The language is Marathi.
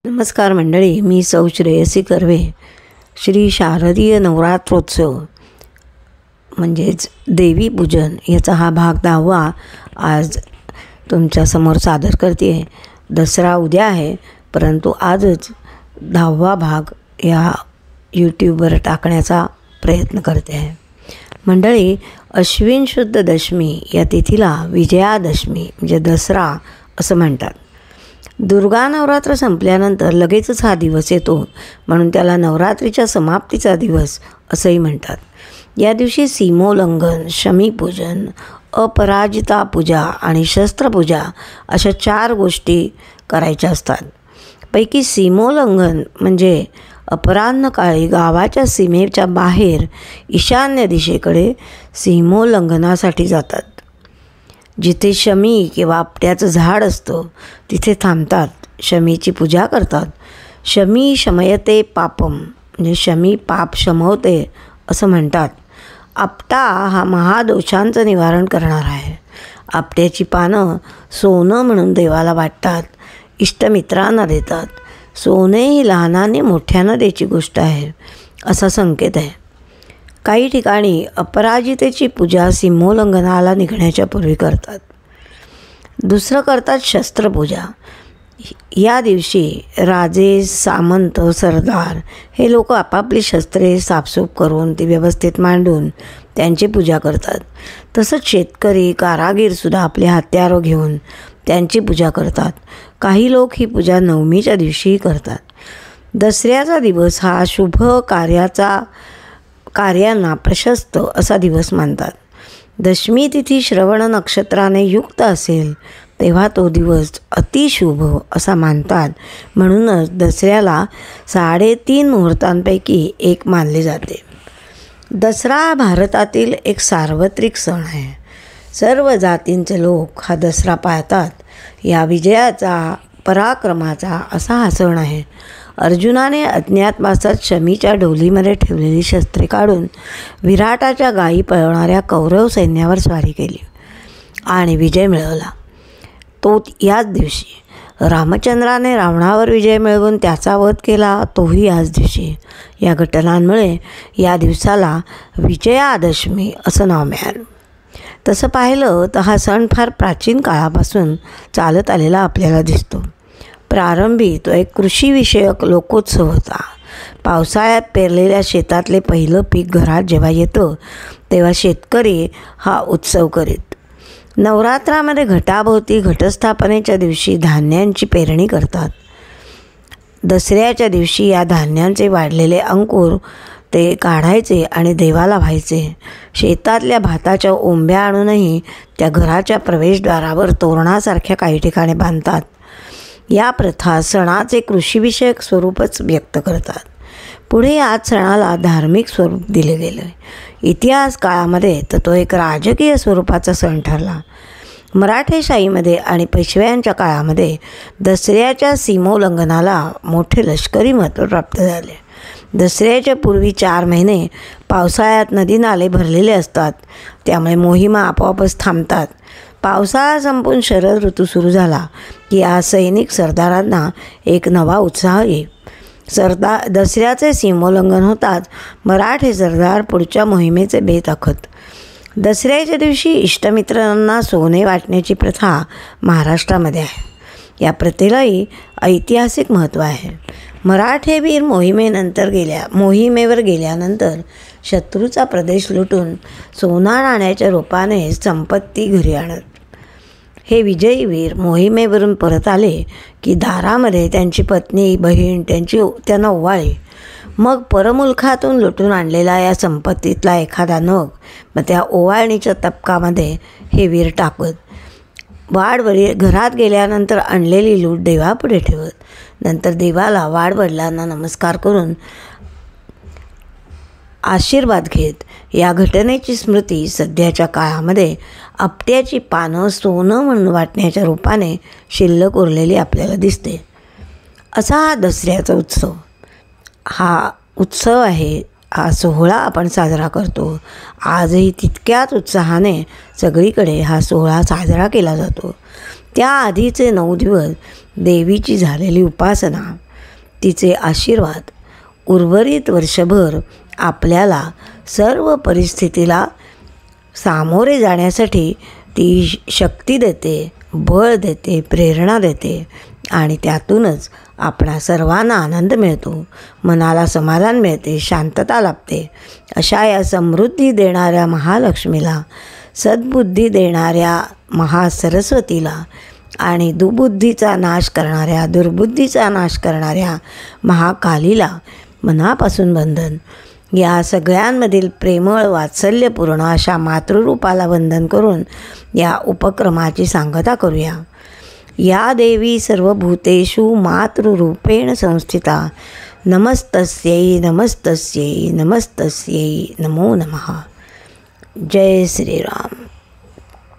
नमस्कार मंडळी, मी सौ श्रेयसी कर्वे. श्री शारदीय नवरात्रोत्सव म्हणजेच देवी पूजन याचा हा भाग 10वा आज तुमच्यासमोर सादर करते आहे. दसरा उद्या आहे, परंतु आजच 10वा भाग या यूट्यूबवर टाकण्याचा प्रयत्न करते आहे. मंडळी, अश्विन शुद्ध दशमी या तिथीला विजयादशमी म्हणजे दसरा असं म्हणतात. दुर्गा नवरात्र संपल्यानंतर लगेचच हा दिवस येतो, म्हणून त्याला नवरात्रीच्या समाप्तीचा दिवस असंही म्हणतात. या दिवशी सीमोल्लंघन, शमीपूजन, अपराजिता पूजा आणि शस्त्रपूजा अशा 4 गोष्टी करायच्या असतात. पैकी सीमोल्लंघन म्हणजे अपराह्नकाळी गावाच्या सीमेच्या बाहेर ईशान्य दिशेकडे सीमोल्लंघनासाठी जातात. जिथे शमी किंवा आपट्याचं झाड असतं तिथे थांबतात, शमीची पूजा करतात. शमी शमयते पापम म्हणजे शमी पाप शमवते असं म्हणतात. आपटा हा महादोषांचं निवारण करणारा आहे. आपट्याची पानं सोनं म्हणून देवाला वाटतात, इष्टमित्रांना देतात. सोने ही लहानाने मोठ्यानं द्यायची गोष्ट आहे असा संकेत आहे. काही ठिकाणी अपराजितेची पूजा सीमोल्लंघनाला निघण्याच्या पूर्वी करतात. दुसरं करतात शस्त्रपूजा. या दिवशी राजे, सामंत, सरदार हे लोक आपापली शस्त्रे साफसूफ करून ती व्यवस्थित मांडून त्यांची पूजा करतात. तसंच शेतकरी, कारागीरसुद्धा आपले हत्यारं घेऊन त्यांची पूजा करतात. काही लोक ही पूजा नवमीच्या दिवशीही करतात. दसऱ्याचा दिवस हा शुभ कार्यांना प्रशस्त असा दिवस मानतात. दशमी तिथी श्रवण नक्षत्राने युक्त असेल तेव्हा तो दिवस अतिशुभ असा मानतात. म्हणूनच दसऱ्याला 3.5 मुहूर्तांपैकी एक मानले जाते. दसरा हा भारतातील एक सार्वत्रिक सण आहे. सर्व जातींचे लोक हा दसरा पाळतात. या विजयाचा, पराक्रमाचा असा हा सण आहे. अर्जुनाने अज्ञातवासात शमीच्या ढोलीमध्ये ठेवलेली शस्त्रे काढून विराटाच्या गायी पळवणाऱ्या कौरव सैन्यावर स्वारी केली आणि विजय मिळवला. तो याच दिवशी रामचंद्राने रावणावर विजय मिळवून त्याचा वध केला, तोही याच दिवशी. या घटनांमुळे या दिवसाला विजयादशमी असं नाव मिळालं. तसं पाहिलं तर हा सण फार प्राचीन काळापासून चालत आलेला आपल्याला दिसतो. प्रारंभी तो एक कृषीविषयक लोकोत्सव होता. पावसाळ्यात पेरलेल्या शेतातले पहिलं पीक घरात जेव्हा येतं तेव्हा शेतकरी हा उत्सव करीत. नवरात्रामध्ये घटाभोवती घटस्थापनेच्या दिवशी धान्यांची पेरणी करतात. दसऱ्याच्या दिवशी या धान्यांचे वाढलेले अंकुर ते काढायचे आणि देवाला व्हायचे. शेतातल्या भाताच्या ओंब्या आणूनही त्या घराच्या प्रवेशद्वारावर तोरणासारख्या काही ठिकाणी बांधतात. या प्रथा सणाचे कृषीविषयक स्वरूपच व्यक्त करतात. पुढे याच सणाला धार्मिक स्वरूप दिले गेले. इतिहास काळामध्ये तर तो एक राजकीय स्वरूपाचा सण ठरला. मराठेशाहीमध्ये आणि पेशव्यांच्या काळामध्ये दसऱ्याच्या सीमोल्लंघनाला मोठे लष्करी महत्त्व प्राप्त झाले. दसऱ्याच्या पूर्वी 4 महिने पावसाळ्यात नदी नाले भरलेले असतात, त्यामुळे मोहिमा आपोआपच थांबतात. पावसाळा संपून शरद ऋतू सुरू झाला की या सैनिक सरदारांना एक नवा उत्साह येईल. दसऱ्याचे सीमोल्लंघन होताच मराठे सरदार पुढच्या मोहिमेचे बेत आखत. दसऱ्याच्या दिवशी इष्टमित्रांना सोने वाटण्याची प्रथा महाराष्ट्रामध्ये आहे. या प्रथेलाही ऐतिहासिक महत्त्व आहे. मराठे वीर मोहिमेवर गेल्यानंतर शत्रूचा प्रदेश लुटून सोना नाण्याच्या रूपाने संपत्ती घरी आणत. हे विजयी वीर मोहिमेवरून परत आले की दारामध्ये त्यांची पत्नी, बहीण त्यांना ओवाळे. मग परमुलखातून लुटून आणलेला या संपत्तीतला एखादा नग मग त्या ओवाळणीच्या तपकामध्ये हे वीर टाकत. घरात गेल्यानंतर आणलेली लूट देवापुढे ठेवत. नंतर देवाला वाडवडिलांना नमस्कार करून आशीर्वाद घेत. या घटनेची स्मृती सध्याच्या काळामध्ये आपट्याची पानं सोनं म्हणून वाटण्याच्या रूपाने शिल्लक उरलेली आपल्याला दिसते. असा हा दसऱ्याचा उत्सव आहे. हा सोहळा आपण साजरा करतो. आजही तितक्याच उत्साहाने सगळीकडे हा सोहळा साजरा केला जातो. त्याआधीचे 9 दिवस देवीची झालेली उपासना, तिचे आशीर्वाद उर्वरित वर्षभर आपल्याला सर्व परिस्थितीला सामोरे जाण्यासाठी ती शक्ती देते, बळ देते, प्रेरणा देते आणि त्यातूनच आपणा सर्वांना आनंद मिळतो, मनाला समाधान मिळते, शांतता लाभते. अशा या समृद्धी देणाऱ्या महालक्ष्मीला, सद्बुद्धी देणाऱ्या महासरस्वतीला आणि दुबुद्धीचा नाश करणाऱ्या, दुर्बुद्धीचा नाश करणाऱ्या महाकालीला मनापासून वंदन. या सगळ्यांमधील प्रेमळ वात्सल्यपूर्ण अशा मातृरूपाला वंदन करून या उपक्रमाची सांगता करूया. या देवी सर्वभूतेषु मातृरूपेण संस्थिता. नमस्तस्यै नमस्तस्यै नमस्तस्यै नमो नमः. जय श्रीराम.